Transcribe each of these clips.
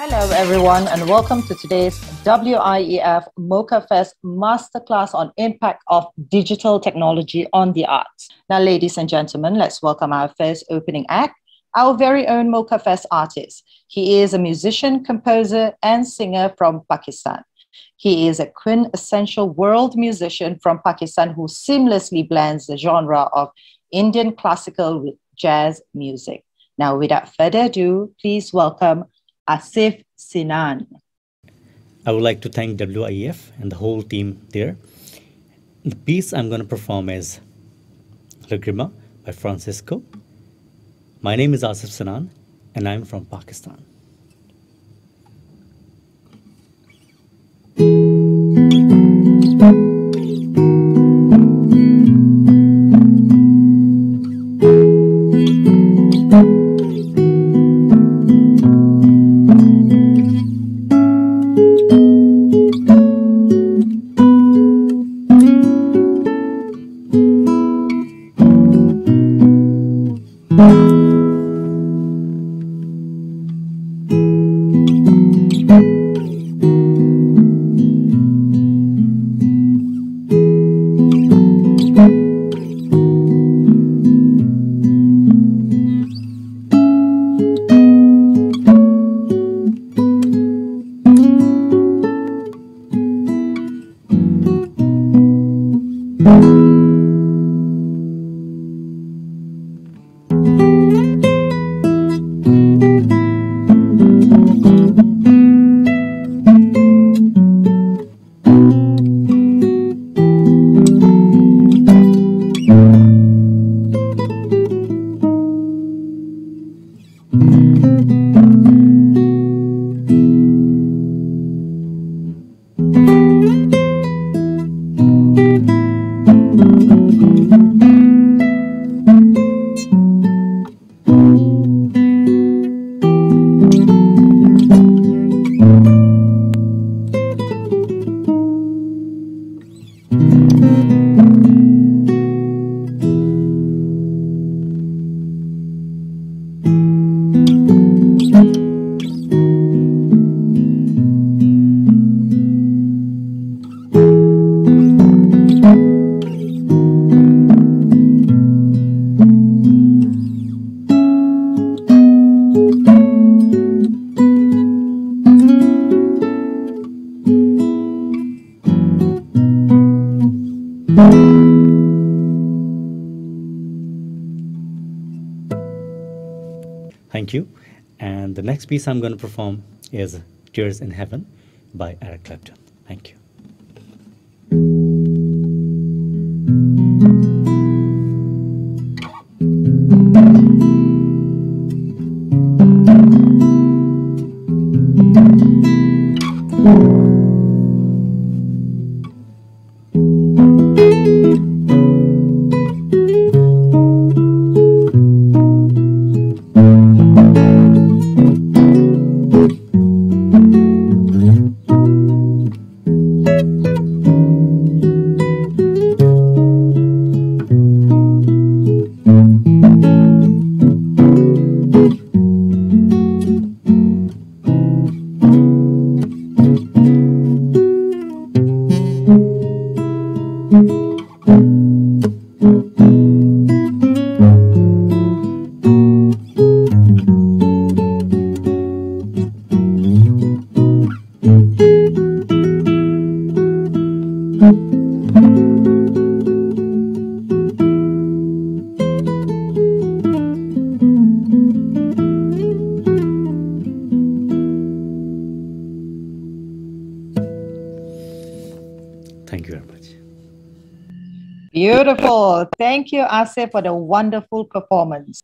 Hello everyone and welcome to today's WIEF MOCAfest Masterclass on Impact of Digital Technology on the Arts. Now ladies and gentlemen, let's welcome our first opening act, our very own MOCAfest artist. He is a musician, composer and singer from Pakistan. He is a quintessential world musician from Pakistan who seamlessly blends the genre of Indian classical with jazz music. Now without further ado, please welcome Asif Sinan. I would like to thank WIEF and the whole team there. The piece I'm going to perform is Lucrative by Francisco. My name is Asif Sinan and I'm from Pakistan. Thank you. And the next piece I'm going to perform is Tears in Heaven by Eric Clapton. Thank you. Thank you very much. Beautiful. Thank you, Asif, for the wonderful performance.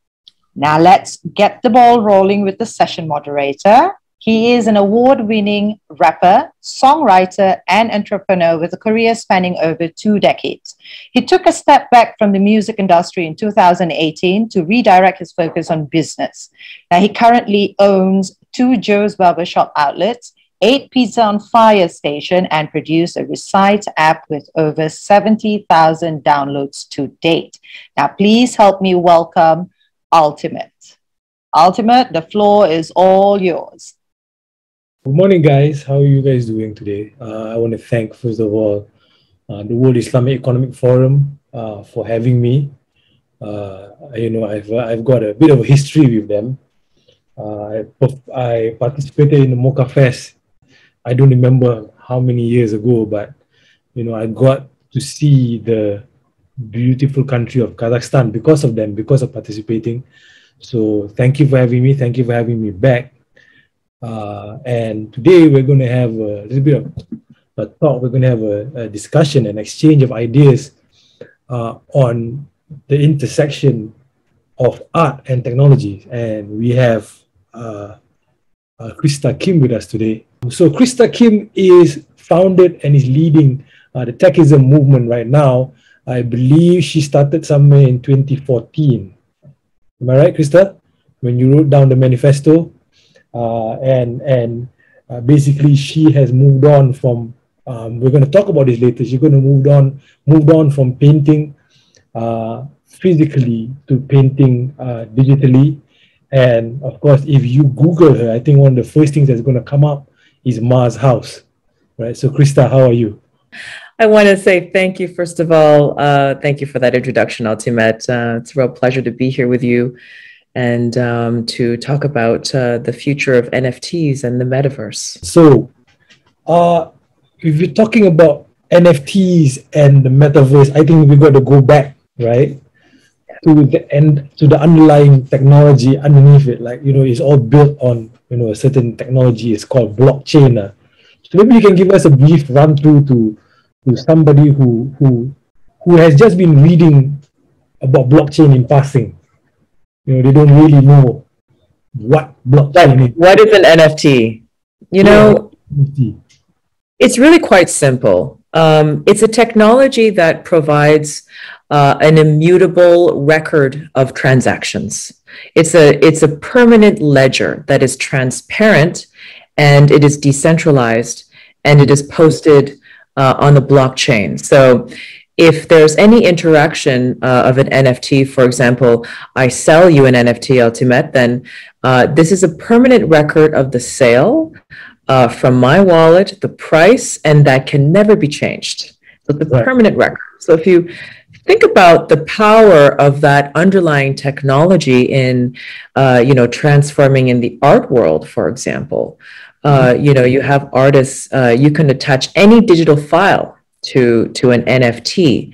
Now let's get the ball rolling with the session moderator. He is an award-winning rapper, songwriter, and entrepreneur with a career spanning over 2 decades. He took a step back from the music industry in 2018 to redirect his focus on business. Now, he currently owns 2 Joe's Barbershop outlets, 8 Pizza on Fire station, and produced a Recite app with over 70,000 downloads to date. Now, please help me welcome Altimet. Altimet, the floor is all yours. Good morning, guys. How are you guys doing today? I want to thank, first of all, the World Islamic Economic Forum for having me. I've got a bit of a history with them. I participated in the MOCAfest. I don't remember how many years ago, but I got to see the beautiful country of Kazakhstan because of them, because of participating. So thank you for having me. Thank you for having me back. And today we're going to have a little bit of a talk. We're going to have a discussion, an exchange of ideas on the intersection of art and technology. And we have Krista Kim with us today. So Krista Kim is founded and is leading the Techism movement right now. I believe she started somewhere in 2014. Am I right, Krista? When you wrote down the manifesto, basically she has moved on from. We're going to talk about this later. She's going to moved on from painting physically to painting digitally. And of course, if you Google her, I think one of the first things that's going to come up is Mars House, right? So, Krista, how are you? I want to say thank you, first of all. Thank you for that introduction, Altimet. It's a real pleasure to be here with you and to talk about the future of NFTs and the Metaverse. So, if you're talking about NFTs and the Metaverse, I think we've got to go back, right? To the underlying technology underneath it. Like, it's all built on, a certain technology. It's called blockchain. So maybe you can give us a brief run through to somebody who has just been reading about blockchain in passing. They don't really know what blockchain is. What is an NFT? It's really quite simple. It's a technology that provides an immutable record of transactions. It's a permanent ledger that is transparent, and it is decentralized, and it is posted on the blockchain. So if there's any interaction of an NFT, for example, I sell you an NFT, Altimet, then this is a permanent record of the sale from my wallet, the price, and that can never be changed. So the permanent record. So if you think about the power of that underlying technology in, transforming in the art world, for example, you have artists, you can attach any digital file to an NFT.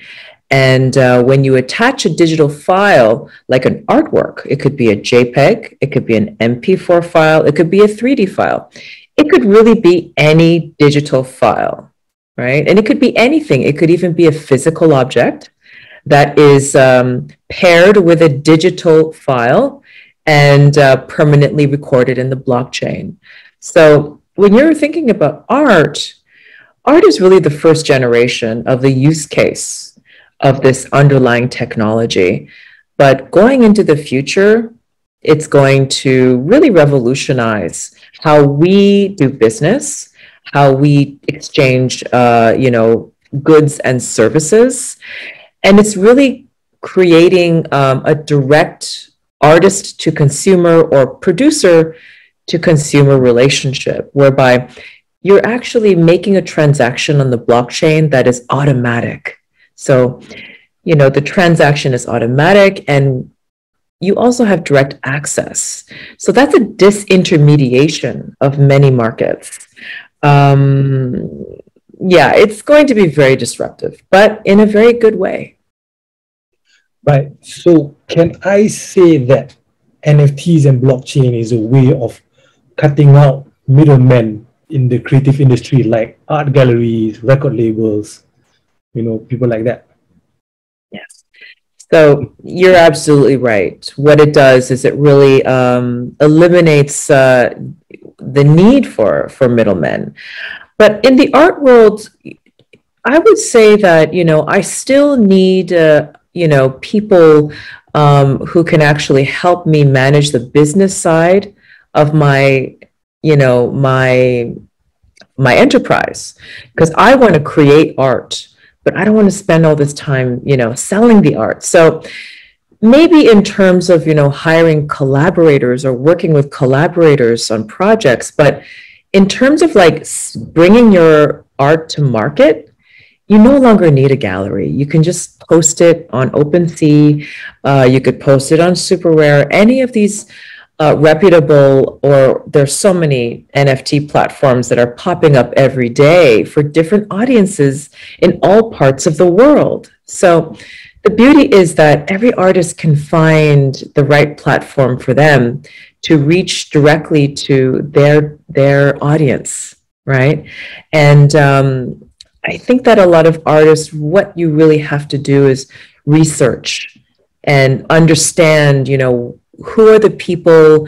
And when you attach a digital file, like an artwork, it could be a JPEG, it could be an MP4 file, it could be a 3D file. It could really be any digital file, right? And it could be anything. It could even be a physical object that is paired with a digital file and permanently recorded in the blockchain. So when you're thinking about art is really the first generation of the use case of this underlying technology. But going into the future, it's going to really revolutionize how we do business, how we exchange, goods and services. And it's really creating a direct artist to consumer or producer to consumer relationship, whereby you're actually making a transaction on the blockchain that is automatic. So, the transaction is automatic, and you also have direct access. So that's a disintermediation of many markets. It's going to be very disruptive, but in a very good way. Right. So can I say that NFTs and blockchain is a way of cutting out middlemen in the creative industry, like art galleries, record labels, people like that? Yes. So you're absolutely right. What it does is it really eliminates the need for middlemen. But in the art world, I would say that, I still need, people who can actually help me manage the business side of my enterprise, because I want to create art, but I don't want to spend all this time, selling the art. So maybe in terms of, hiring collaborators or working with collaborators on projects, but in terms of like bringing your art to market, you no longer need a gallery. You can just post it on OpenSea. You could post it on SuperRare. Any of these reputable, or there's so many NFT platforms that are popping up every day for different audiences in all parts of the world. So the beauty is that every artist can find the right platform for them to reach directly to their audience, right? And I think that a lot of artists, what you really have to do is research and understand, you know, who are the people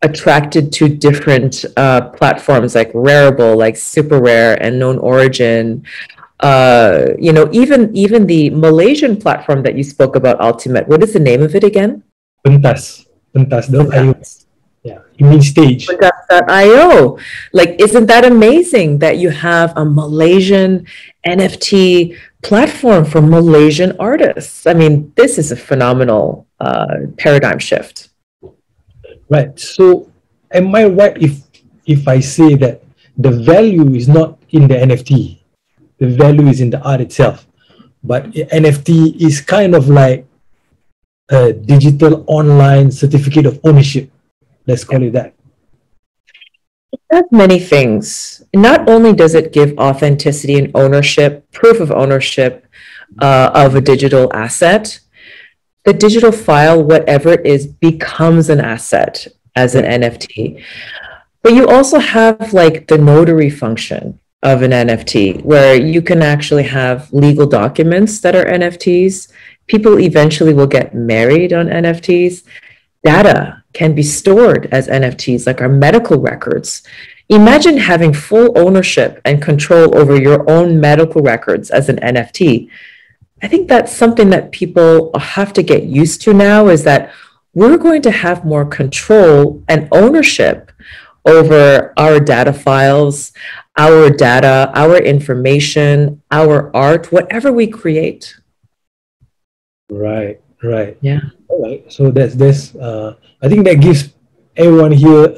attracted to different platforms like Rarible, like Super Rare and Known Origin. You know, even the Malaysian platform that you spoke about, Altimet. What is the name of it again? Pentas.io. Yeah, you mean stage. Pentas.io. Like, isn't that amazing that you have a Malaysian NFT platform for Malaysian artists? I mean, this is a phenomenal paradigm shift. Right. So am I right if I say that the value is not in the NFT? The value is in the art itself. But NFT is kind of like a digital online certificate of ownership. Let's call it that. It does many things. Not only does it give authenticity and ownership, proof of ownership of a digital asset, the digital file, whatever it is, becomes an asset as an NFT. But you also have like the notary function of an NFT, where you can actually have legal documents that are NFTs. People eventually will get married on NFTs. Data can be stored as NFTs, like our medical records. Imagine having full ownership and control over your own medical records as an NFT. I think that's something that people have to get used to now, is that we're going to have more control and ownership over our data files, our data, our information, our art, whatever we create. Right. Yeah. All right. So that's I think that gives everyone here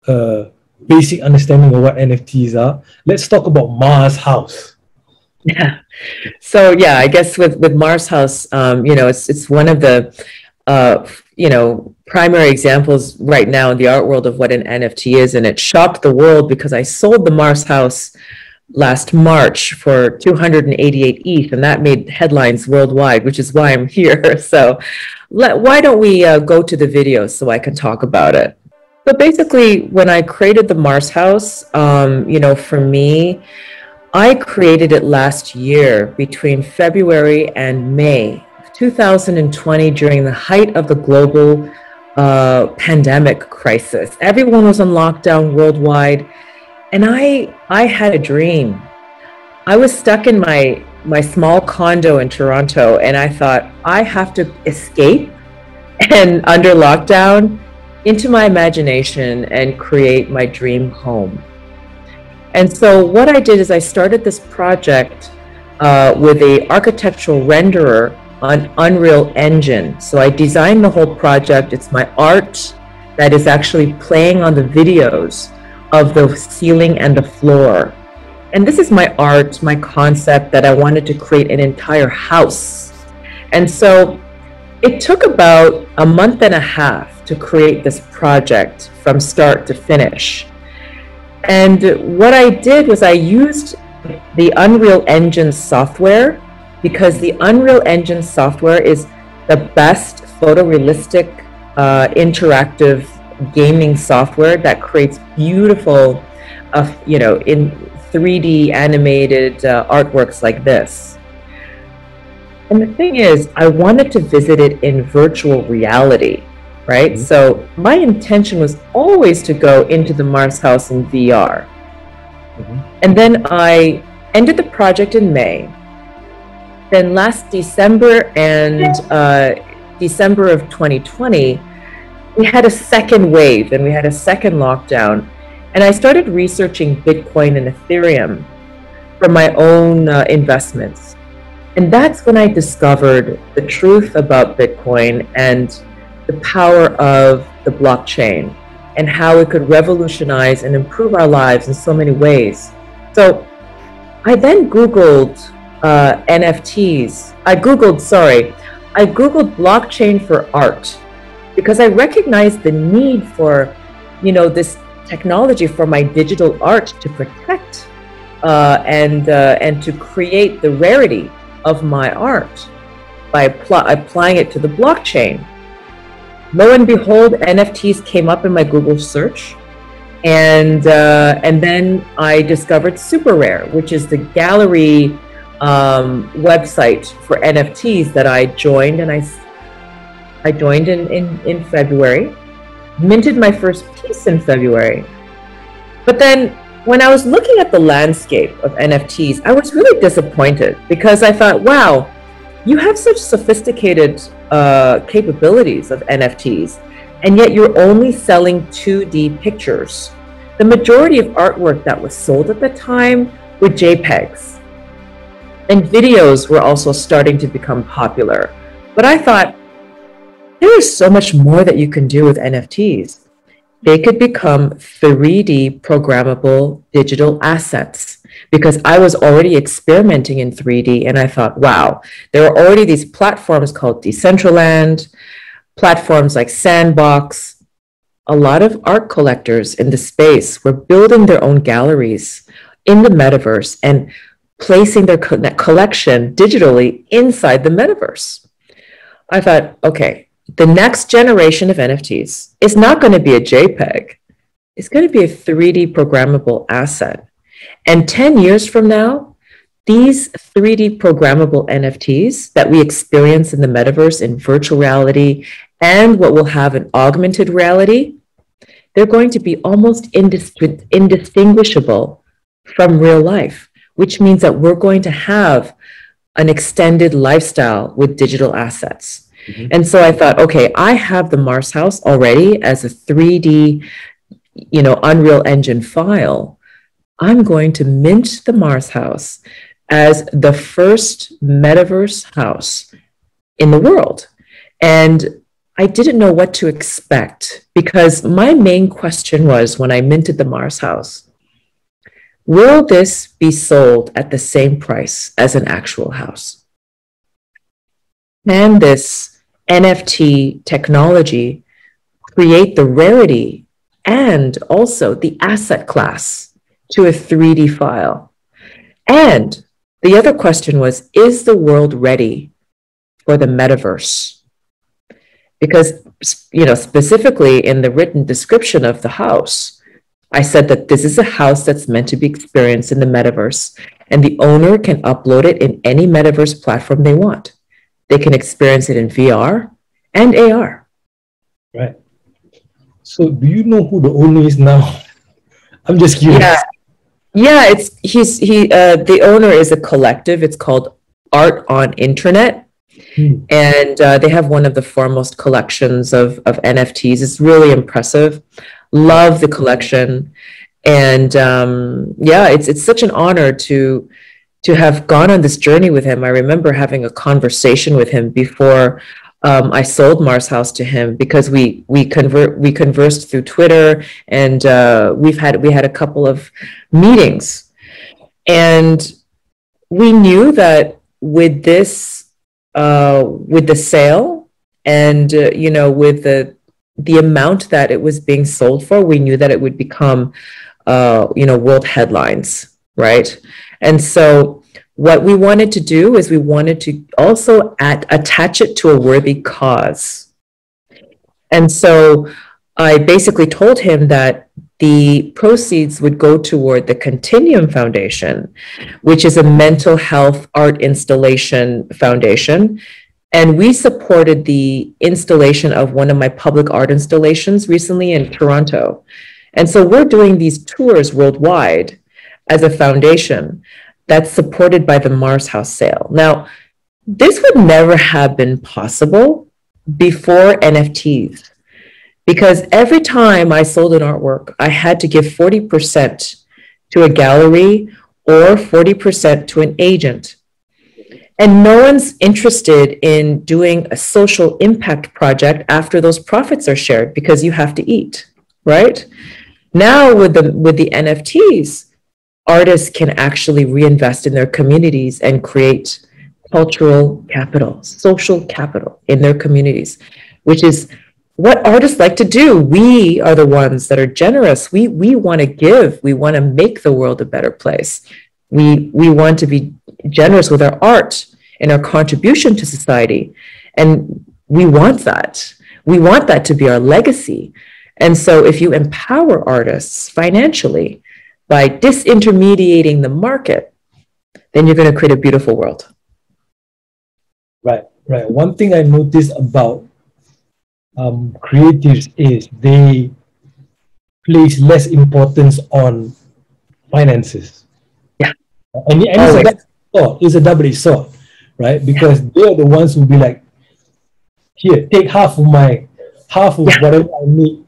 a basic understanding of what NFTs are. Let's talk about Mars House. Yeah. So yeah, I guess with Mars House, you know, it's one of the you know, primary examples right now in the art world of what an NFT is, and it shocked the world because I sold the Mars House last March for 288 ETH, and that made headlines worldwide, which is why I'm here. So why don't we go to the video so I can talk about it? But basically, when I created the Mars House, you know, for me, I created it last year between February and May 2020, during the height of the global pandemic crisis. Everyone was on lockdown worldwide, and I had a dream. I was stuck in my small condo in Toronto, and I thought, I have to escape and under lockdown into my imagination and create my dream home. And so what I did is I started this project with an architectural renderer on Unreal Engine. So I designed the whole project. It's my art that is actually playing on the videos of the ceiling and the floor. And this is my art, my concept that I wanted to create an entire house. And so it took about a month and a half to create this project from start to finish. And what I did was I used the Unreal Engine software, because the Unreal Engine software is the best photorealistic interactive gaming software that creates beautiful, you know, in 3D animated artworks like this. And the thing is, I wanted to visit it in virtual reality, right? Mm-hmm. So my intention was always to go into the Mars House in VR. Mm-hmm. And then I ended the project in May. Then last December and December of 2020, we had a second wave and we had a second lockdown. And I started researching Bitcoin and Ethereum for my own investments. And that's when I discovered the truth about Bitcoin and the power of the blockchain. and how it could revolutionize and improve our lives in so many ways. So I then Googled NFTs. I Googled blockchain for art, because I recognized the need for, this technology for my digital art to protect and to create the rarity of my art by applying it to the blockchain. Lo and behold, NFTs came up in my Google search, and then I discovered Super Rare, which is the gallery website for NFTs that I joined, and I joined in February, minted my first piece in February. But then when I was looking at the landscape of NFTs, I was really disappointed, because I thought, wow, you have such sophisticated capabilities of NFTs, and yet you're only selling 2D pictures. The majority of artwork that was sold at the time were JPEGs. And videos were also starting to become popular. But I thought, there is so much more that you can do with NFTs. They could become 3D programmable digital assets, because I was already experimenting in 3D, and I thought, wow, there are already these platforms called Decentraland, platforms like Sandbox. A lot of art collectors in the space were building their own galleries in the metaverse and placing their collection digitally inside the metaverse. I thought, okay, the next generation of NFTs is not going to be a JPEG. It's going to be a 3D programmable asset. And 10 years from now, these 3D programmable NFTs that we experience in the metaverse, in virtual reality, and what we'll have in augmented reality, they're going to be almost indistinguishable from real life, which means that we're going to have an extended lifestyle with digital assets. Mm-hmm. And so I thought, okay, I have the Mars House already as a 3D, Unreal Engine file. I'm going to mint the Mars House as the first metaverse house in the world. And I didn't know what to expect, because my main question was, when I minted the Mars House, will this be sold at the same price as an actual house? Can this NFT technology create the rarity and also the asset class to a 3D file? And the other question was, is the world ready for the metaverse? Because, specifically in the written description of the house, I said that this is a house that's meant to be experienced in the metaverse, and the owner can upload it in any metaverse platform they want. They can experience it in VR and AR. Right. So do you know who the owner is now? I'm just curious. Yeah, the owner is a collective. It's called Art on Internet. And they have one of the foremost collections of NFTs. It's really impressive. Love the collection. And it's such an honor to have gone on this journey with him. I remember having a conversation with him before I sold Mars House to him, because we conversed through Twitter, and we had a couple of meetings, and we knew that with this with the sale and with the amount that it was being sold for, we knew that it would become world headlines, right? And so what we wanted to do is we wanted to also attach it to a worthy cause. And so I basically told him that the proceeds would go toward the Continuum Foundation, which is a mental health art installation foundation. And we supported the installation of one of my public art installations recently in Toronto. And so we're doing these tours worldwide as a foundation that's supported by the Mars House sale. Now, this would never have been possible before NFTs, because every time I sold an artwork, I had to give 40% to a gallery or 40% to an agent. And no one's interested in doing a social impact project after those profits are shared, because you have to eat, right? Now with the NFTs, artists can actually reinvest in their communities and create cultural capital, social capital in their communities, which is what artists like to do. We are the ones that are generous. We want to give. We want to make the world a better place. We want to be generous with our art and our contribution to society. And we want that. We want that to be our legacy. And so if you empower artists financially by disintermediating the market, then you're going to create a beautiful world. Right, right. One thing I noticed about creatives is they place less importance on finances. Yeah. And it's a double-edged sword, right? Because they're the ones who be like, here, take half of whatever I need,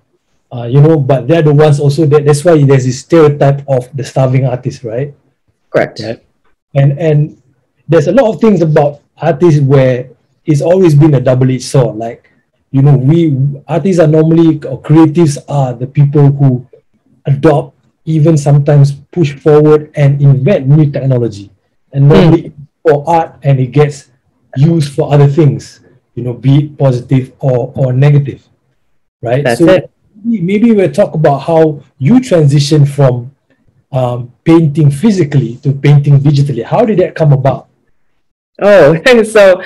but they're the ones also that's why there's this stereotype of the starving artist, right? Correct. Right? And there's a lot of things about artists where it's always been a double-edged sword. Like, we artists are normally, or creatives are the people who adopt, even sometimes push forward and invent new technology. And normally for art, and it gets used for other things, be it positive or negative, right? That's so it. Maybe we'll talk about how you transition from painting physically to painting digitally. How did that come about? Oh, so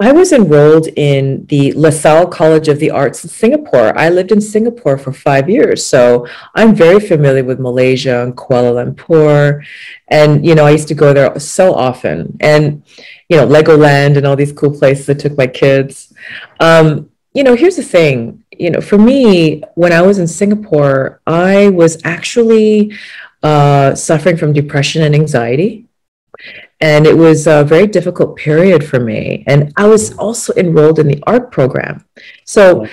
I was enrolled in the LaSalle College of the Arts in Singapore. I lived in Singapore for 5 years, so I'm very familiar with Malaysia and Kuala Lumpur. And, I used to go there so often. And, Legoland and all these cool places I took my kids. Here's the thing, for me, when I was in Singapore, I was actually suffering from depression and anxiety. And it was a very difficult period for me. And I was also enrolled in the art program. So,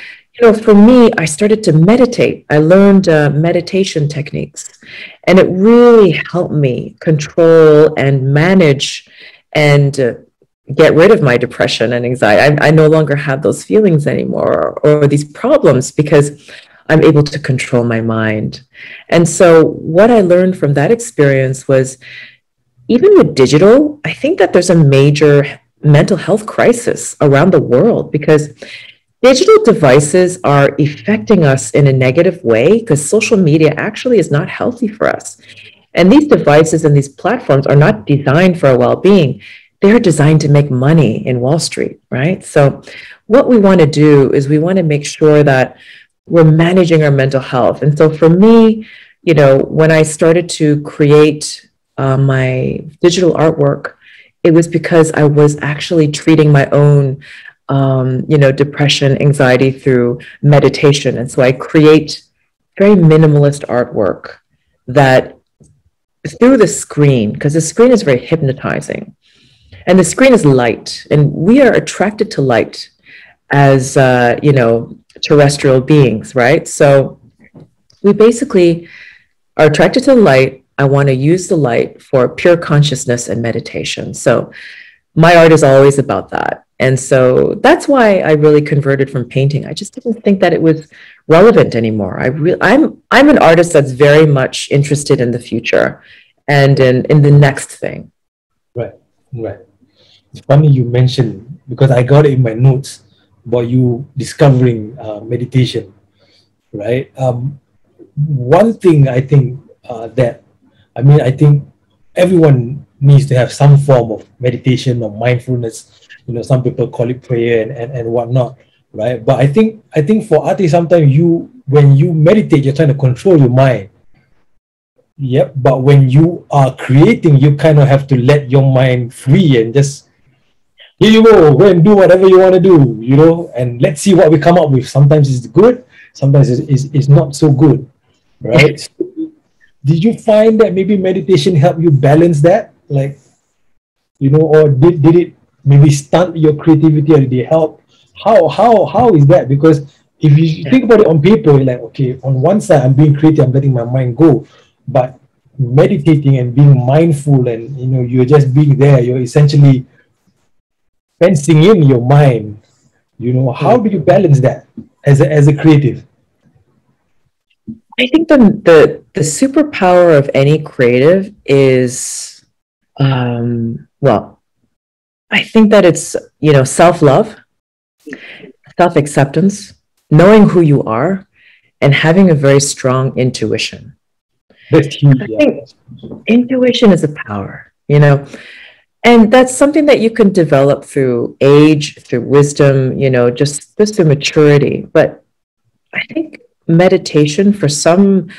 for me, I started to meditate. I learned meditation techniques, and it really helped me control and manage and get rid of my depression and anxiety. I no longer have those feelings anymore or these problems because I'm able to control my mind. And so what I learned from that experience was, even with digital, I think that there's a major mental health crisis around the world because digital devices are affecting us in a negative way because social media actually is not healthy for us. And these devices and these platforms are not designed for our well-being. They're designed to make money in Wall Street, right? So what we want to do is we want to make sure that we're managing our mental health. And so for me, when I started to create my digital artwork, it was because I was actually treating my own, depression, anxiety through meditation. And so I create very minimalist artwork that through the screen, because the screen is very hypnotizing and the screen is light, and we are attracted to light as, terrestrial beings, right? So we basically are attracted to light. I want to use the light for pure consciousness and meditation. So my art is always about that. And so that's why I really converted from painting. I just didn't think that it was relevant anymore. I'm an artist that's very much interested in the future and in the next thing. Right. It's funny you mentioned, because I got it in my notes about you discovering meditation, right? One thing I think I think everyone needs to have some form of meditation or mindfulness. Some people call it prayer and whatnot, right? But I think for artists, sometimes when you meditate, you're trying to control your mind. Yep. But when you are creating, you kind of have to let your mind free and just, here you go and do whatever you want to do, and let's see what we come up with. Sometimes it's good, sometimes it's not so good, right? Did you find that maybe meditation helped you balance that? Like, or did it maybe stunt your creativity, or did it help? How is that? Because if you think about it on paper, you're like, okay, on one side, I'm being creative, I'm letting my mind go. But meditating and being mindful and, you're just being there, you're essentially fencing in your mind. How do you balance that as a creative? I think the superpower of any creative is, well, I think that it's, self-love, self-acceptance, knowing who you are, and having a very strong intuition. That's huge. I think intuition is a power, and that's something that you can develop through age, through wisdom, just through maturity. But I think meditation, for some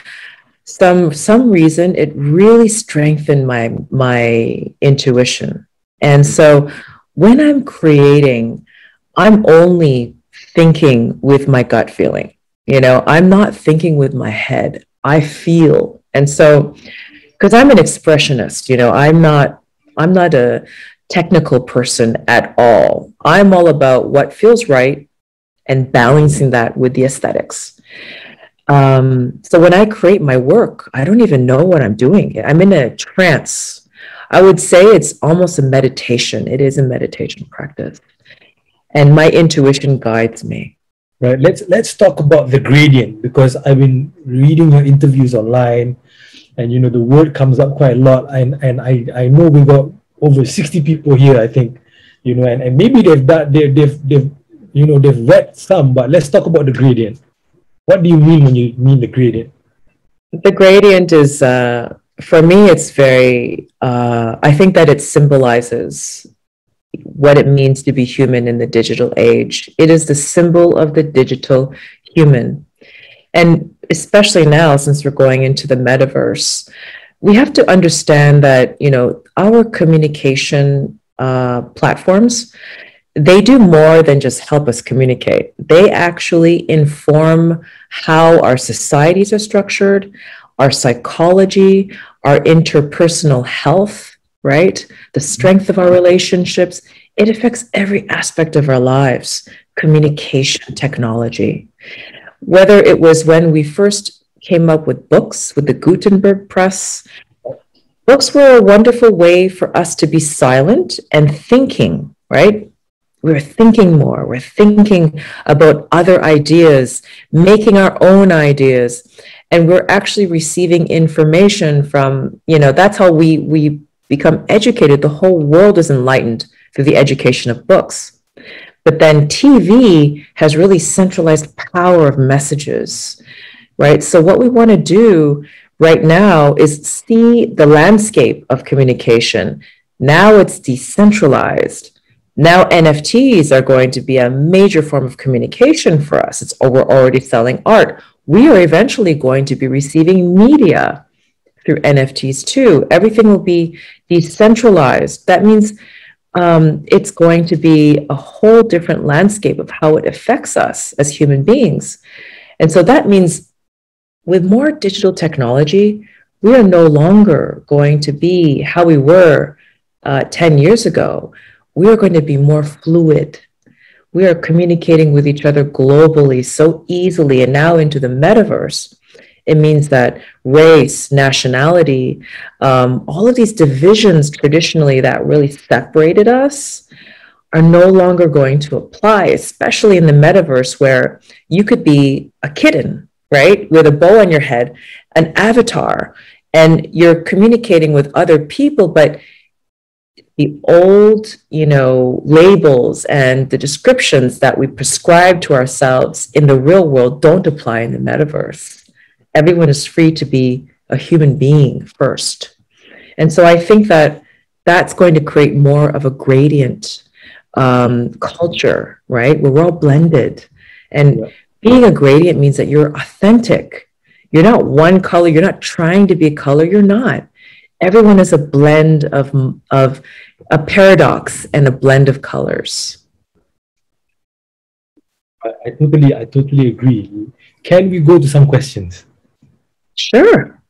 reason, it really strengthened my intuition. And so when I'm creating, I'm only thinking with my gut feeling. I'm not thinking with my head. I feel. And so, because I'm an expressionist, I'm not a technical person at all. I'm all about what feels right and balancing that with the aesthetics. So when I create my work, I don't even know what I'm doing. I'm in a trance. I would say it's almost a meditation. It is a meditation practice. And my intuition guides me. Right. Let's talk about the gradient, because I've been reading your interviews online, and the word comes up quite a lot. And I know we got over 60 people here, I think, and maybe they've read some, but let's talk about the gradient. What do you mean when you mean the gradient? The gradient is, for me, it's very, I think that it symbolizes what it means to be human in the digital age. It is the symbol of the digital human. And especially now, since we're going into the metaverse, we have to understand that, our communication platforms, they do more than just help us communicate. They actually inform how our societies are structured, our psychology, our interpersonal health, right? The strength of our relationships. It affects every aspect of our lives, communication technology. Whether it was when we first came up with books, with the Gutenberg press, books were a wonderful way for us to be silent and thinking, right? We're thinking more. We're thinking about other ideas, making our own ideas. And we're actually receiving information from, that's how we become educated. The whole world is enlightened through the education of books. But then TV has really centralized power of messages, right? So what we want to do right now is see the landscape of communication. Now it's decentralized. Now NFTs are going to be a major form of communication for us. We're already selling art. We are eventually going to be receiving media through NFTs too. Everything will be decentralized. That means it's going to be a whole different landscape of how it affects us as human beings. And so that means with more digital technology, we are no longer going to be how we were 10 years ago. We are going to be more fluid. We are communicating with each other globally so easily. And now into the metaverse, it means that race, nationality, all of these divisions traditionally that really separated us are no longer going to apply, especially in the metaverse where you could be a kitten, right? With a bow on your head, an avatar, and you're communicating with other people, but the old, labels and the descriptions that we prescribe to ourselves in the real world don't apply in the metaverse. Everyone is free to be a human being first. And so I think that that's going to create more of a gradient culture, right? Where we're all blended. And being a gradient means that you're authentic. You're not one color. You're not trying to be a color. You're not. Everyone is a blend of a paradox and a blend of colors. I totally agree. Can we go to some questions? Sure.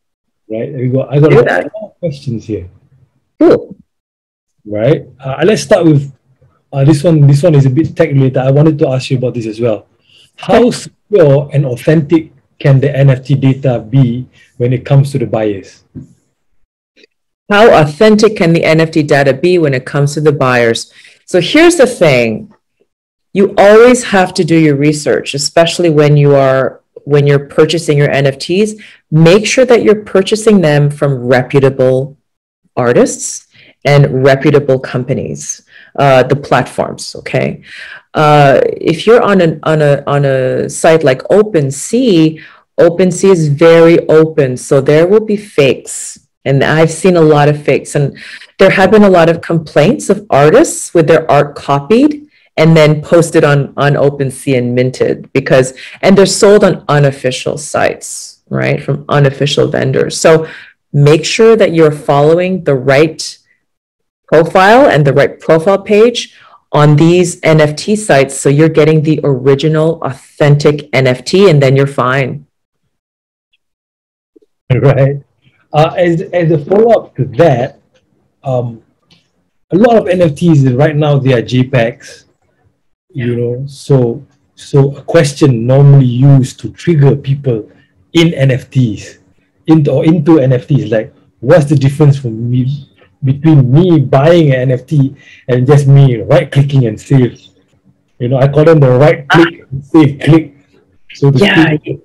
Right. I got a lot of questions here. Cool. Right. Let's start with this one. This one is a bit tech related. I wanted to ask you about this as well. How secure and authentic can the NFT data be when it comes to the buyers? How authentic can the NFT data be when it comes to the buyers? So here's the thing. You always have to do your research, especially when you are when you're purchasing your NFTs, make sure that you're purchasing them from reputable artists and reputable companies, the platforms. Okay, if you're on a site like OpenSea, OpenSea is very open, so there will be fakes. And I've seen a lot of fakes, and there have been a lot of complaints of artists with their art copied and then posted on OpenSea and minted and they're sold on unofficial sites, right, from unofficial vendors. So make sure that you're following the right profile and the right profile page on these NFT sites, so you're getting the original, authentic NFT, and then you're fine. Right. As a follow-up to that, a lot of NFTs right now, they are JPEGs, you know, so a question normally used to trigger people in NFTs, into NFTs, like, what's the difference between me buying an NFT and just me right-clicking and save? You know, I call them the right-click and save click. So to speak.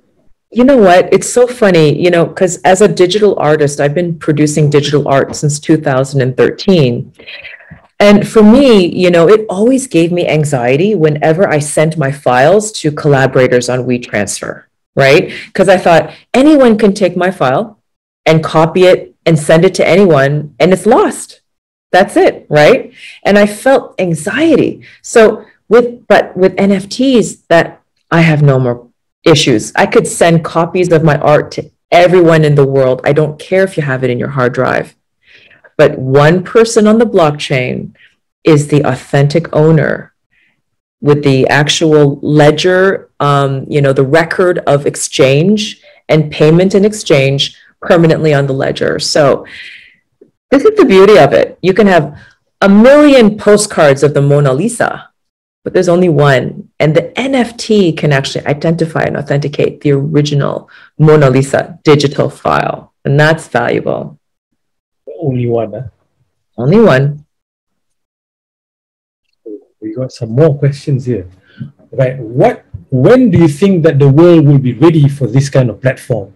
You know what? It's so funny, you know, because as a digital artist, I've been producing digital art since 2013. And for me, you know, it always gave me anxiety whenever I sent my files to collaborators on WeTransfer, right? Because I thought anyone can take my file and copy it and send it to anyone, and it's lost. That's it, right? And I felt anxiety. So with NFTs, that I have no more issues. I could send copies of my art to everyone in the world. I don't care if you have it in your hard drive. But one person on the blockchain is the authentic owner with the actual ledger, you know, the record of exchange and payment and exchange permanently on the ledger. So this is the beauty of it. You can have 1 million postcards of the Mona Lisa, but there's only one. And the NFT can actually identify and authenticate the original Mona Lisa digital file. And that's valuable. Only one, huh? Only one. We got some more questions here. Right. When do you think that the world will be ready for this kind of platform?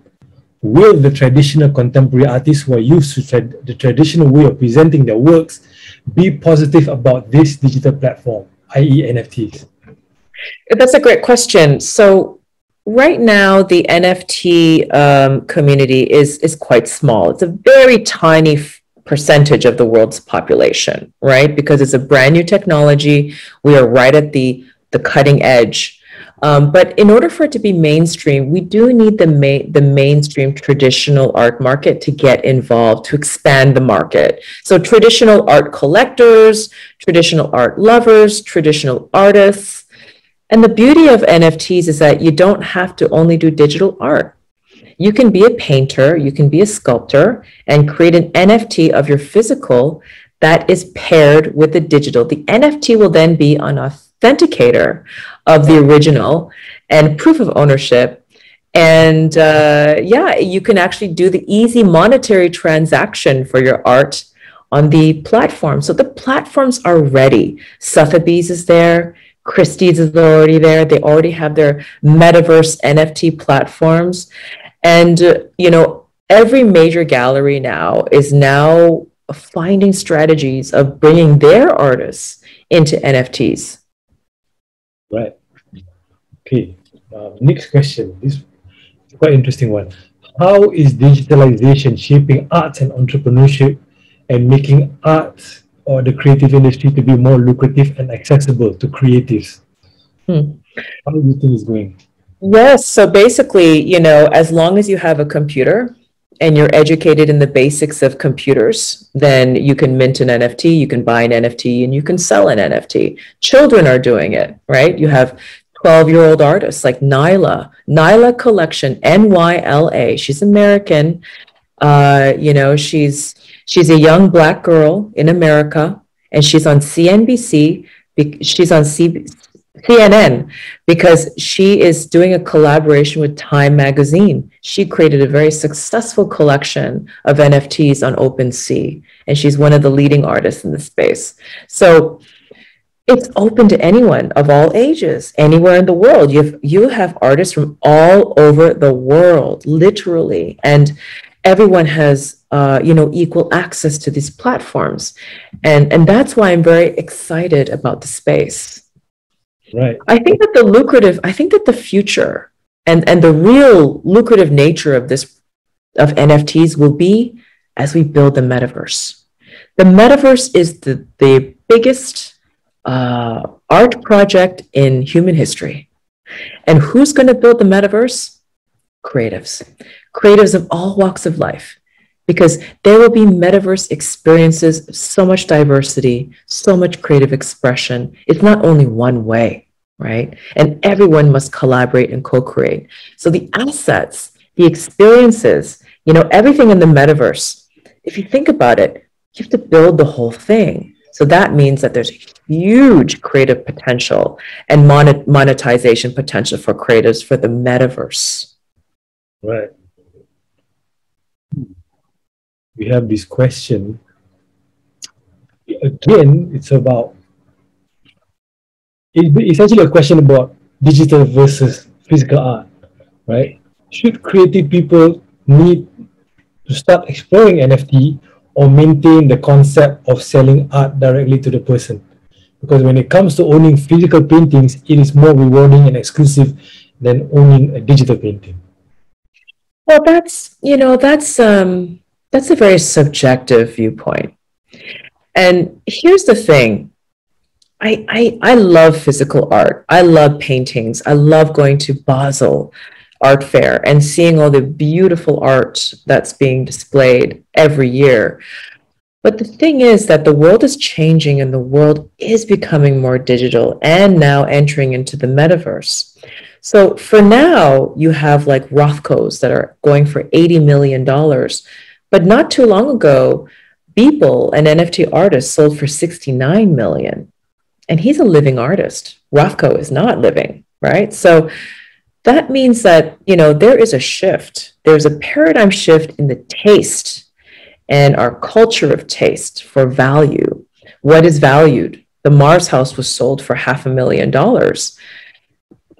Will the traditional contemporary artists who are used to the traditional way of presenting their works be positive about this digital platform, i.e. NFTs? That's a great question. So right now, the NFT community is quite small. It's a very tiny percentage of the world's population, right? Because it's a brand new technology. We are right at the cutting edge. But in order for it to be mainstream, we do need the mainstream traditional art market to get involved, to expand the market. So traditional art collectors, traditional art lovers, traditional artists. And the beauty of NFTs is that you don't have to only do digital art. You can be a painter, you can be a sculptor, and create an NFT of your physical that is paired with the digital. The NFT will then be an authenticator of the original and proof of ownership. And you can actually do the easy monetary transaction for your art on the platform. So the platforms are ready. Sotheby's is there. Christie's is already there. They already have their Metaverse NFT platforms. And, you know, every major gallery now is now finding strategies of bringing their artists into NFTs. Right. Okay. Next question. This is quite interesting one. How is digitalization shaping arts and entrepreneurship and making arts or the creative industry to be more lucrative and accessible to creatives? How do you think it's going? Yes. So basically, you know, as long as you have a computer and you're educated in the basics of computers, then you can mint an NFT, you can buy an NFT, and you can sell an NFT. Children are doing it, right? You have 12-year-old artists like Nyla Collection, NYLA. She's American. You know, she's a young Black girl in America, and she's on CNBC. She's on CNN because she is doing a collaboration with Time magazine. She created a very successful collection of NFTs on OpenSea, and she's one of the leading artists in the space. So It's open to anyone of all ages, anywhere in the world. You have artists from all over the world, literally, and everyone has equal access to these platforms, and that's why I'm very excited about the space. Right. I think that the future and the real lucrative nature of NFTs will be as we build the metaverse. The metaverse is the biggest art project in human history. And who's going to build the metaverse? Creatives of all walks of life, because there will be metaverse experiences, so much diversity, so much creative expression. It's not only one way, right? And everyone must collaborate and co-create. So the assets, the experiences, everything in the metaverse, if you think about it, you have to build the whole thing. So that means that there's huge creative potential and monetization potential for creatives for the metaverse. Right. We have this question. Again, it's actually a question about digital versus physical art, right? Should creative people need to start exploring NFT or maintain the concept of selling art directly to the person? Because when it comes to owning physical paintings, it is more rewarding and exclusive than owning a digital painting. Well, that's a very subjective viewpoint. And here's the thing. I love physical art. I love paintings. I love going to Basel Art Fair and seeing all the beautiful art that's being displayed every year. But the thing is that the world is changing and the world is becoming more digital and now entering into the metaverse. So for now, you have like Rothkos that are going for $80 million. But not too long ago, Beeple, an NFT artist, sold for $69 million. And he's a living artist. Rothko is not living, right? So that means that, there is a shift. There's a paradigm shift in the taste and our culture of taste for value. What is valued? The Mars house was sold for $500,000,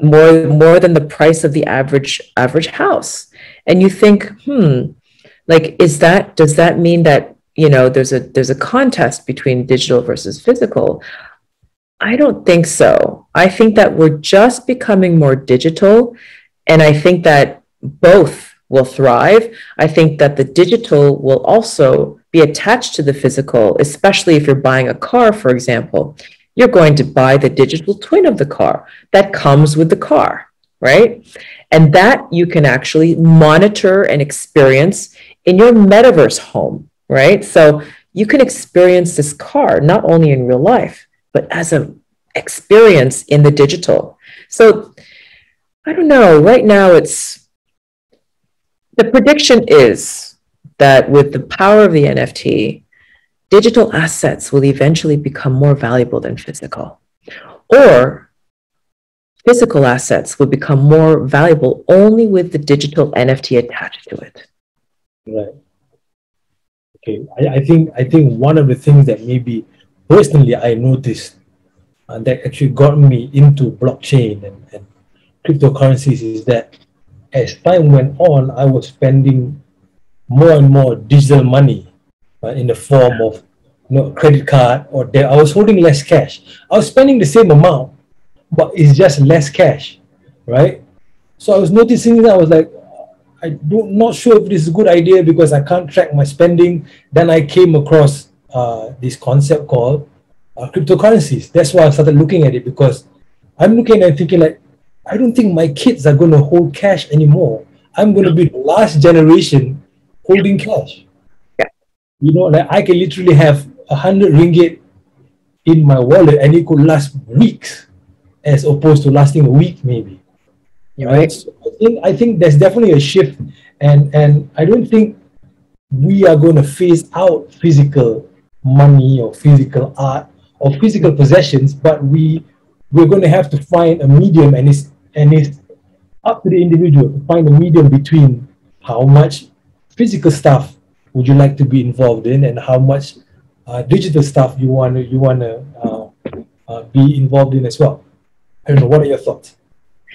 more than the price of the average house. And you think, does that mean that, there's a contest between digital versus physical? I don't think so. I think that we're just becoming more digital, and I think that both will thrive. I think that the digital will also be attached to the physical, especially if you're buying a car, for example. You're going to buy the digital twin of the car that comes with the car, right? And that you can actually monitor and experience in your metaverse home, right? So you can experience this car not only in real life, but as an experience in the digital. So I don't know, right now the prediction is that with the power of the NFT, digital assets will eventually become more valuable than physical, or physical assets will become more valuable only with the digital NFT attached to it. Right. Okay. I think one of the things that maybe personally I noticed that actually got me into blockchain and cryptocurrencies is that as time went on, I was spending more and more digital money in the form of credit card or debt. I was holding less cash. I was spending the same amount, but it's just less cash, right? So I was noticing that I was like, I'm not sure if this is a good idea because I can't track my spending. Then I came across this concept called cryptocurrencies. That's why I started looking at it, because I'm looking at it thinking like, I don't think my kids are going to hold cash anymore. I'm going to be the last generation holding cash. Yeah. Like I can literally have 100 ringgit in my wallet and it could last weeks as opposed to lasting a week maybe. Right. So I think there's definitely a shift, and I don't think we are going to phase out physical money or physical art or physical possessions, but we're going to have to find a medium, and it's up to the individual to find a medium between how much physical stuff would you like to be involved in and how much digital stuff you want to be involved in as well. I don't know, what are your thoughts?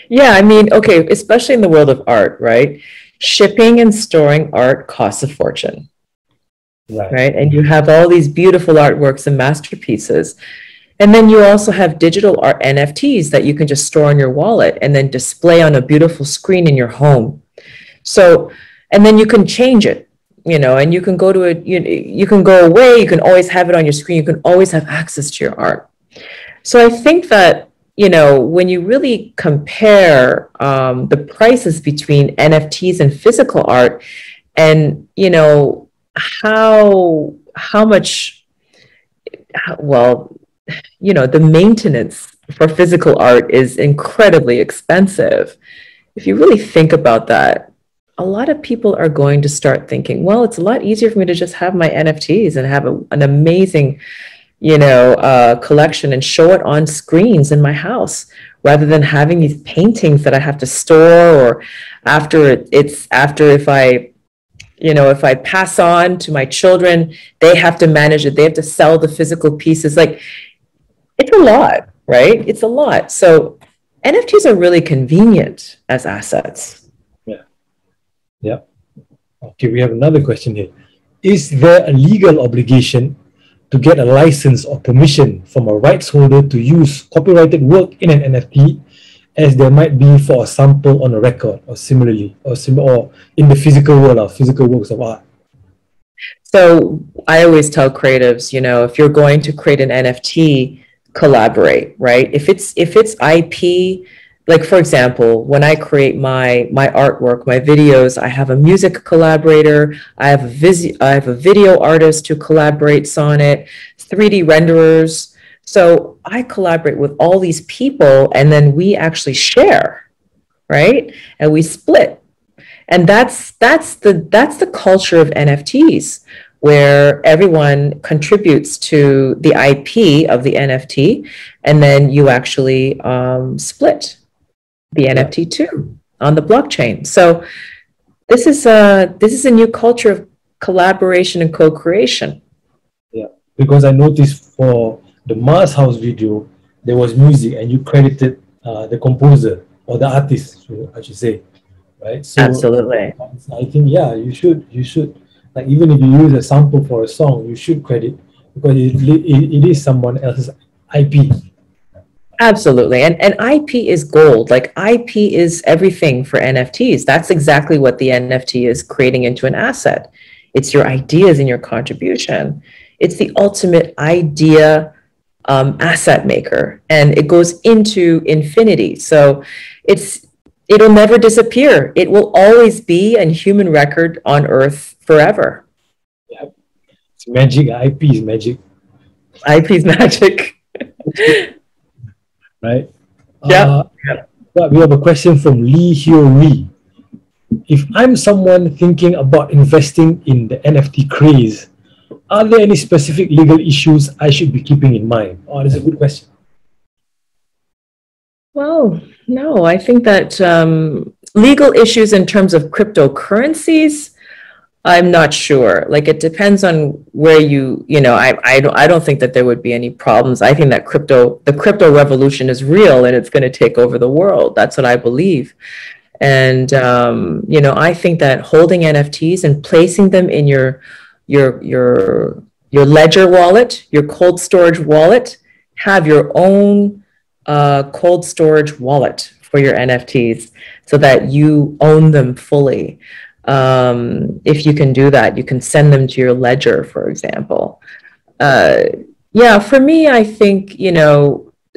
Yeah, I mean, okay, especially in the world of art, right? Shipping and storing art costs a fortune, right? And you have all these beautiful artworks and masterpieces. And then you also have digital art NFTs that you can just store in your wallet and then display on a beautiful screen in your home. So, and then you can change it, and you can go to it, you can go away, you can always have it on your screen, you can always have access to your art. So I think that, when you really compare the prices between NFTs and physical art, and, how much, well, the maintenance for physical art is incredibly expensive. If you really think about that, a lot of people are going to start thinking, well, it's a lot easier for me to just have my NFTs and have an amazing, collection and show it on screens in my house, rather than having these paintings that I have to store, or if I pass on to my children, they have to manage it. They have to sell the physical pieces. Like, it's a lot, right? It's a lot. So NFTs are really convenient as assets. Yeah. Okay, we have another question here. Is there a legal obligation to get a license or permission from a rights holder to use copyrighted work in an NFT, as there might be for a sample on a record, or similarly, or in the physical world, or physical works of art? So I always tell creatives, if you're going to create an NFT, collaborate, right? If it's IP, like, for example, when I create my artwork, my videos, I have a music collaborator, I have a video artist who collaborates on it, 3D renderers. So I collaborate with all these people, and then we actually share, right? And we split. And that's the culture of NFTs, where everyone contributes to the IP of the NFT, and then you actually split the NFT too on the blockchain. So this is a new culture of collaboration and co-creation. Yeah, because I noticed for the Mars House video, there was music, and you credited the composer or the artist, I should say, right? So absolutely, I think you should, like, even if you use a sample for a song, you should credit, because it is someone else's IP. Absolutely. And IP is gold. Like, IP is everything for NFTs. That's exactly what the NFT is creating into an asset. It's your ideas and your contribution. It's the ultimate idea asset maker, and it goes into infinity. So it'll never disappear. It will always be a human record on Earth forever. Yeah. It's magic. IP is magic. IP is magic. Right? Yeah. But we have a question from Lee Hyo Ri. If I'm someone thinking about investing in the NFT craze, are there any specific legal issues I should be keeping in mind? Oh, that's a good question. Well, no, I think that legal issues in terms of cryptocurrencies, I'm not sure. Like, it depends on where I don't think that there would be any problems. I think that the crypto revolution is real, and it's going to take over the world. That's what I believe. And I think that holding NFTs and placing them in your ledger wallet, your cold storage wallet, have your own cold storage wallet for your NFTs, so that you own them fully. If you can do that, you can send them to your ledger, for example. For me, I think,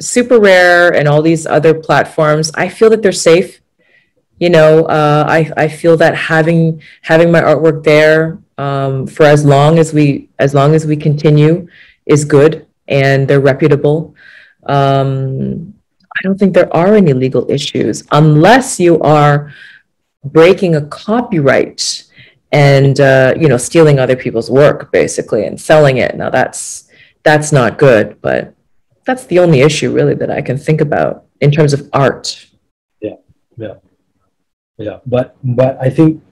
Super Rare and all these other platforms, I feel that they're safe. I feel that having my artwork there for as long as we continue is good, and they're reputable. I don't think there are any legal issues, unless you are breaking a copyright and stealing other people's work, basically, and selling it. Now that's not good, but that's the only issue really that I can think about in terms of art. But I think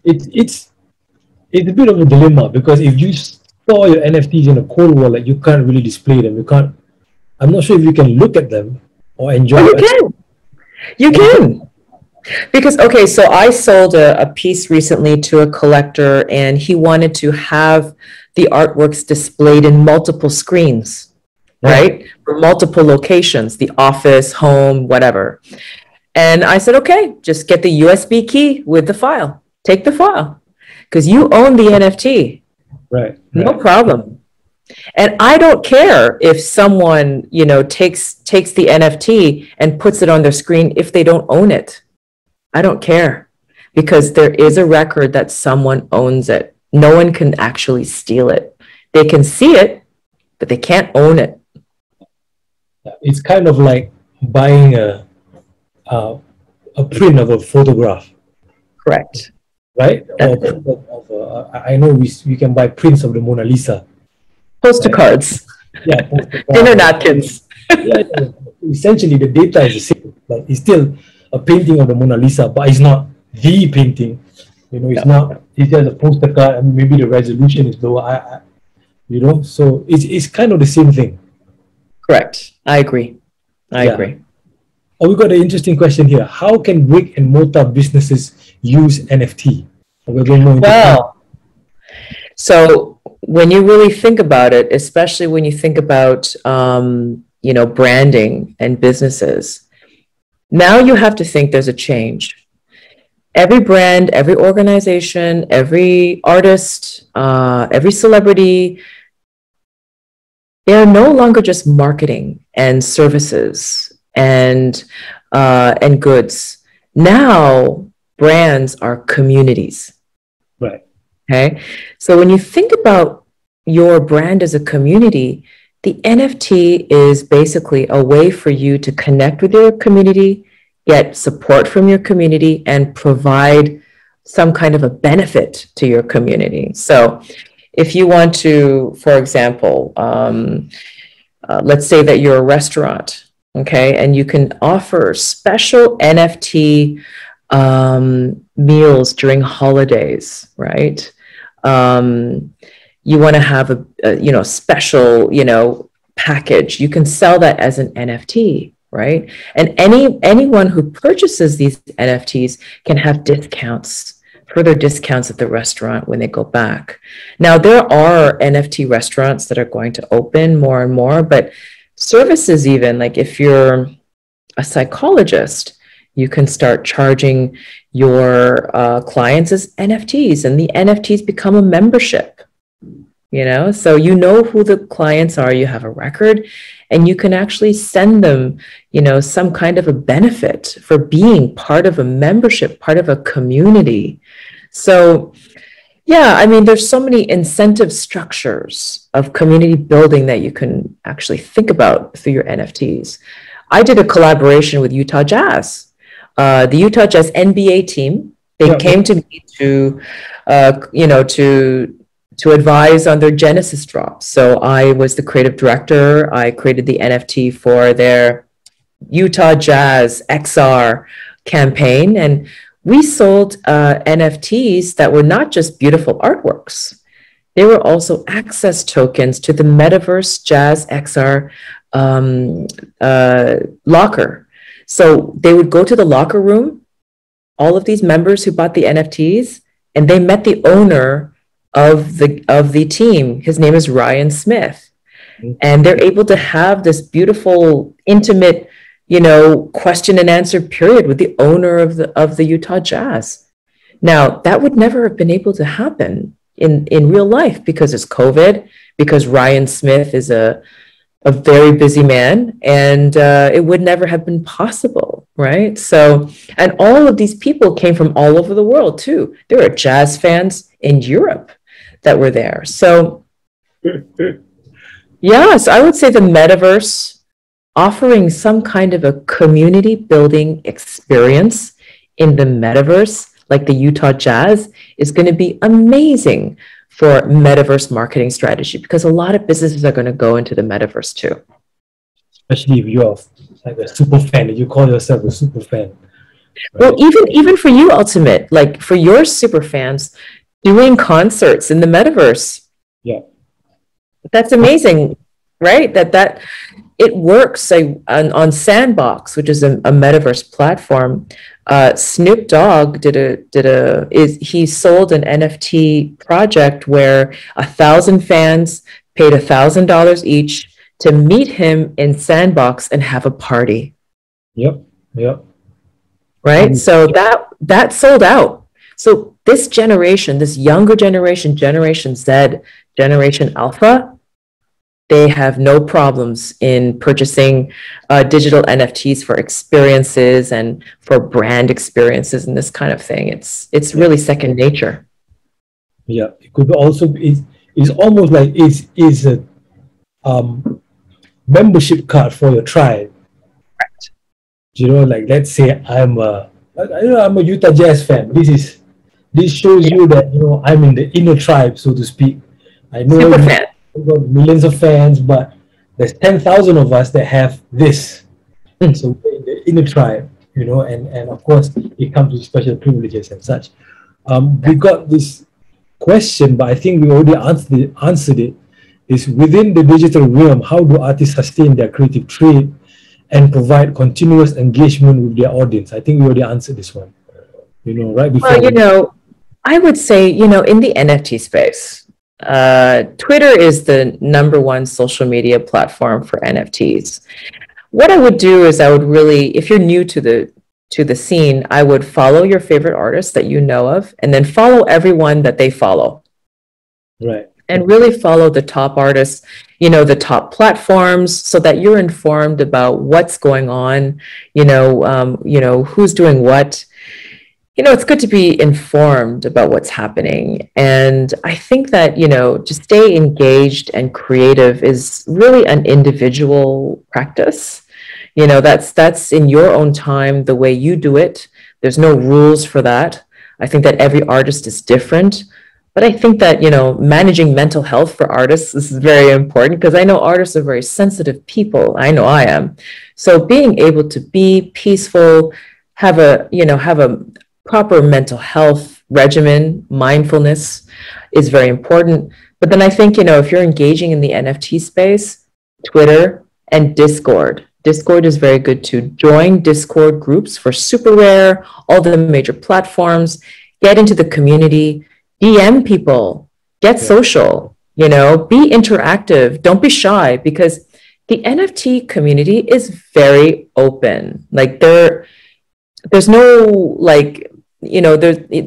it's a bit of a dilemma, because if you store your NFTs in a cold wallet, you can't really display them. You can't I'm not sure if you can look at them or enjoy. Oh, you can. You can. Because, okay, so I sold a piece recently to a collector, and he wanted to have the artworks displayed in multiple screens, right? For multiple locations, the office, home, whatever. And I said, okay, just get the USB key with the file. Take the file, because you own the NFT. Right. No problem. And I don't care if someone, you know, takes the NFT and puts it on their screen if they don't own it. I don't care, because there is a record that someone owns it. No one can actually steal it. They can see it, but they can't own it. It's kind of like buying a print of a photograph. Correct. Right? I know we can buy prints of the Mona Lisa. Poster cards. Yeah, poster cards. Dinner napkins. Yeah, essentially the data is the same. Like, it's still a painting of the Mona Lisa, but it's not the painting. You know, it's just a poster card, and maybe the resolution is lower. You know, so it's kind of the same thing. Correct. I agree. I agree. Oh, we got an interesting question here. How can brick and mortar businesses use NFT? We're going more into so when you really think about it, especially when you think about you know, branding and businesses, now you have to think there's a change. Every brand, every organization, every artist, every celebrity, they are no longer just marketing and services and goods. Now, brands are communities. Right. Okay. So when you think about your brand as a community, the NFT is basically a way for you to connect with your community, get support from your community, and provide some kind of a benefit to your community. So if you want to, for example, let's say that you're a restaurant, okay, and you can offer special NFT meals during holidays, right? You want to have a special, package. You can sell that as an NFT, right? And anyone who purchases these NFTs can have further discounts at the restaurant when they go back. Now, there are NFT restaurants that are going to open more and more, but services, even like if you're a psychologist, you can start charging your clients as NFTs, and the NFTs become a membership. So you know who the clients are, you have a record, and you can actually send them, some kind of a benefit for being part of a membership, part of a community. So, yeah, I mean, there's so many incentive structures of community building that you can actually think about through your NFTs. I did a collaboration with Utah Jazz, the Utah Jazz NBA team. They came to me to advise on their Genesis drops. So I was the creative director. I created the NFT for their Utah Jazz XR campaign. And we sold NFTs that were not just beautiful artworks. They were also access tokens to the Metaverse Jazz XR locker. So they would go to the locker room, all of these members who bought the NFTs, and they met the owner of the team. His name is Ryan Smith. And they're able to have this beautiful, intimate, question and answer period with the owner of the Utah Jazz. Now, that would never have been able to happen in real life because it's COVID, because Ryan Smith is a very busy man, and it would never have been possible, right? So, and all of these people came from all over the world too. There were jazz fans in Europe that were there. So, yes, I would say the Metaverse, offering some kind of a community building experience in the Metaverse, like the Utah Jazz, is going to be amazing for Metaverse marketing strategy, because a lot of businesses are going to go into the Metaverse too. Especially if you're like a super fan, you call yourself a super fan. Right? Well, even for you, Altimet, like for your super fans, doing concerts in the Metaverse. Yeah. That's amazing, right? That it works. On Sandbox, which is a metaverse platform, Snoop Dogg he sold an NFT project where 1,000 fans paid $1,000 each to meet him in Sandbox and have a party. Yep. Right. So that sold out. So this generation, this younger generation, Generation Z, Generation Alpha, they have no problems in purchasing digital NFTs for experiences and for brand experiences and this kind of thing. It's really second nature. Yeah, it could also it's almost like it's a membership card for your tribe. Right. You know, like let's say I'm a Utah Jazz fan. This shows you that I'm in the inner tribe, so to speak. I know Super fan. We've got millions of fans, but there's 10,000 of us that have this. So we're in the inner tribe, and of course it comes with special privileges and such. We got this question, but I think we already answered it. Is within the digital realm, how do artists sustain their creative trade and provide continuous engagement with their audience? I think we already answered this one. Right before. Well, I would say, in the NFT space, Twitter is the #1 social media platform for NFTs. What I would do is I would really, if you're new to the scene, I would follow your favorite artists that you know of, and then follow everyone that they follow. Right. And really follow the top artists, the top platforms, so that you're informed about what's going on, who's doing what. It's good to be informed about what's happening. And I think that, to stay engaged and creative is really an individual practice. That's in your own time, the way you do it. There's no rules for that. I think that every artist is different. But I think that, managing mental health for artists is very important, because I know artists are very sensitive people. I know I am. So being able to be peaceful, have a proper mental health regimen, mindfulness is very important. But then I think, if you're engaging in the NFT space, Twitter and Discord is very good too. Join Discord groups for Super Rare, all the major platforms, get into the community, DM people, get social, be interactive, don't be shy, because the NFT community is very open. Like there's no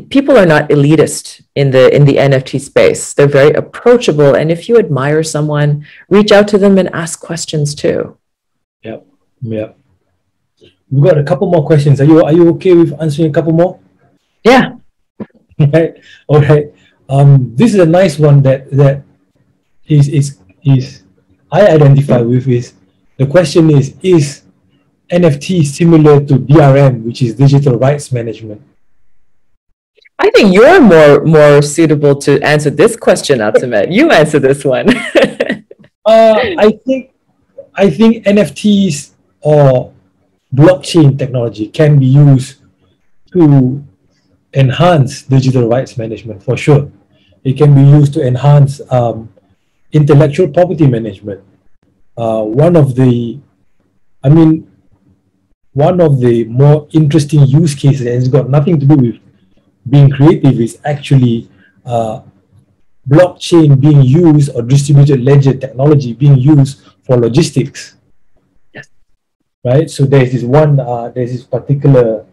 people are not elitist in the NFT space. They're very approachable, and if you admire someone, reach out to them and ask questions too. Yeah. We've got a couple more questions. Are you okay with answering a couple more? Yeah. Right. All right. This is a nice one that is I identify with. Is the question is NFT similar to DRM, which is digital rights management? I think you're more suitable to answer this question, Altimet. You answer this one. I think NFTs or blockchain technology can be used to enhance digital rights management for sure. It can be used to enhance intellectual property management. One of the more interesting use cases, and it's got nothing to do with being creative, is actually blockchain being used, or distributed ledger technology being used for logistics. Yes. Right. So there's this particular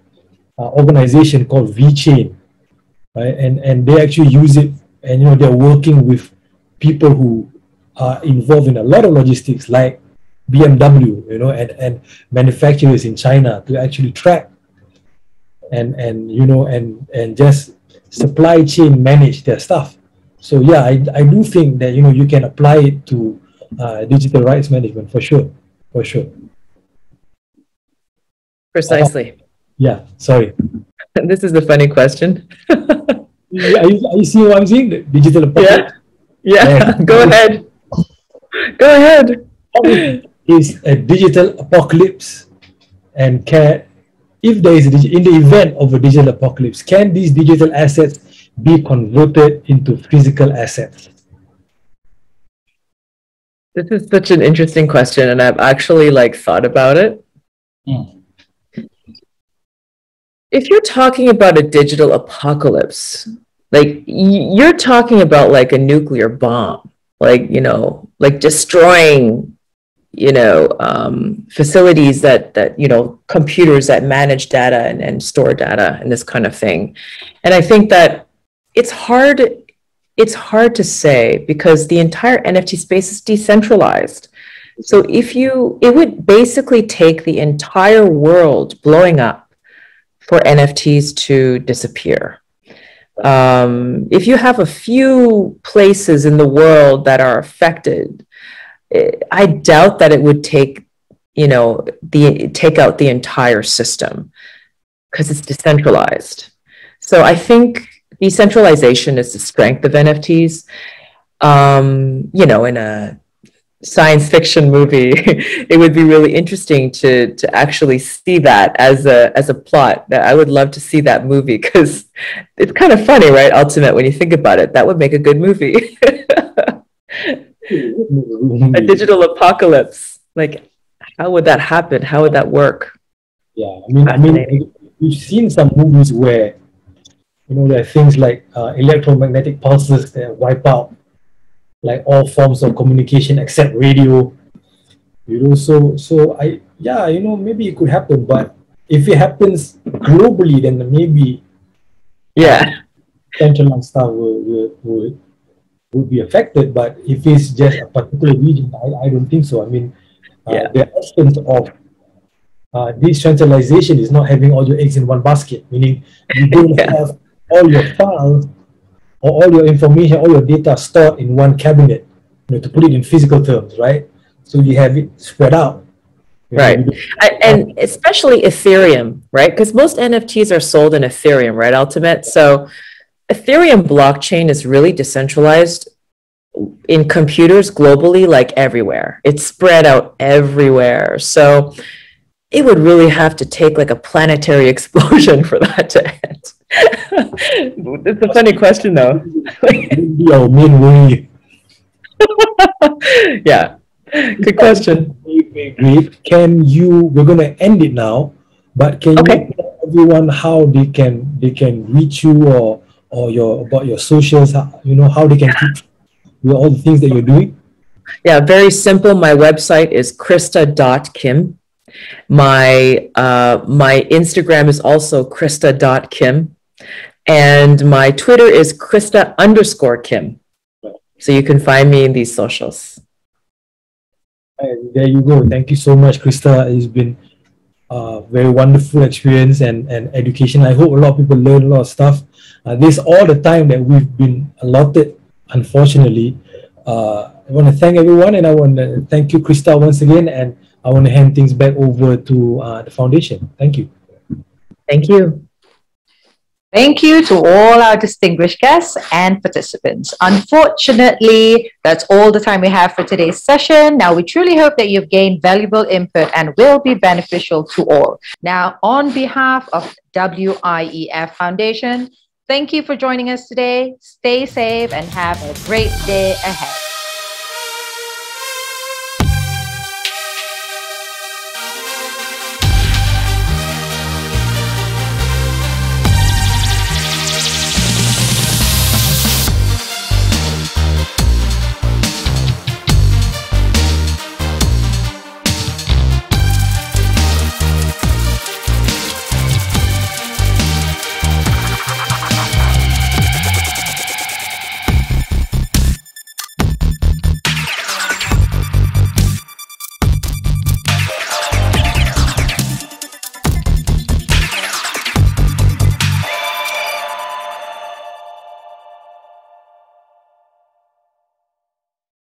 organization called VeChain, right? And they actually use it, and they're working with people who are involved in a lot of logistics, like BMW, and manufacturers in China, to actually track and just supply chain manage their stuff. So yeah, I do think that you can apply it to digital rights management for sure. Precisely. Yeah, sorry. This is a funny question. Are you seeing what I'm saying? The digital apocalypse? Yeah. Go ahead. Is a digital apocalypse, and if there is in the event of a digital apocalypse, can these digital assets be converted into physical assets? This is such an interesting question, and I've actually like thought about it. If you're talking about a digital apocalypse, like you're talking about like a nuclear bomb, like, you know, like destroying, you know, facilities that, you know, computers that manage data and store data and this kind of thing. And I think that it's hard to say because the entire NFT space is decentralized. So it would basically take the entire world blowing up for NFTs to disappear. If you have a few places in the world that are affected, I doubt that it would take, you know, take out the entire system because it's decentralized. So I think decentralization is the strength of NFTs. You know, in a science fiction movie, it would be really interesting to actually see that as a plot. I would love to see that movie because it's kind of funny, right? Altimet, when you think about it, that would make a good movie. A digital apocalypse. Like, how would that happen? How would that work? Yeah, I mean, we've seen some movies where, you know, there are things like electromagnetic pulses that wipe out like all forms of communication except radio. You know, so you know, maybe it could happen, but if it happens globally, then maybe centralized stuff would be affected. But if it's just a particular region, I don't think so. I mean, the essence of decentralization is not having all your eggs in one basket, meaning you don't have all your files or all your information, all your data stored in one cabinet, you know, to put it in physical terms, right? So you have it spread out. Right. And especially Ethereum, right? Because most NFTs are sold in Ethereum, right, Altimet? So Ethereum blockchain is really decentralized in computers globally, like everywhere. It's spread out everywhere. So it would really have to take like a planetary explosion for that to end. It's a funny question, though. Yeah, good question. Great. We're going to end it now, but can you tell everyone how they can reach you or about your socials, you know, how they can keep with all the things that you're doing? Yeah, very simple. My website is krista.kim. My Instagram is also krista.kim. And my Twitter is Krista_Kim. So you can find me in these socials. And there you go. Thank you so much, Krista. It's been a very wonderful experience and education. I hope a lot of people learn a lot of stuff. This is all the time that we've been allotted, unfortunately. I want to thank everyone, and I want to thank you, Krista, once again. And I want to hand things back over to the foundation. Thank you. Thank you. Thank you to all our distinguished guests and participants. Unfortunately, that's all the time we have for today's session. Now, we truly hope that you've gained valuable input and will be beneficial to all. Now, on behalf of WIEF Foundation, thank you for joining us today. Stay safe and have a great day ahead.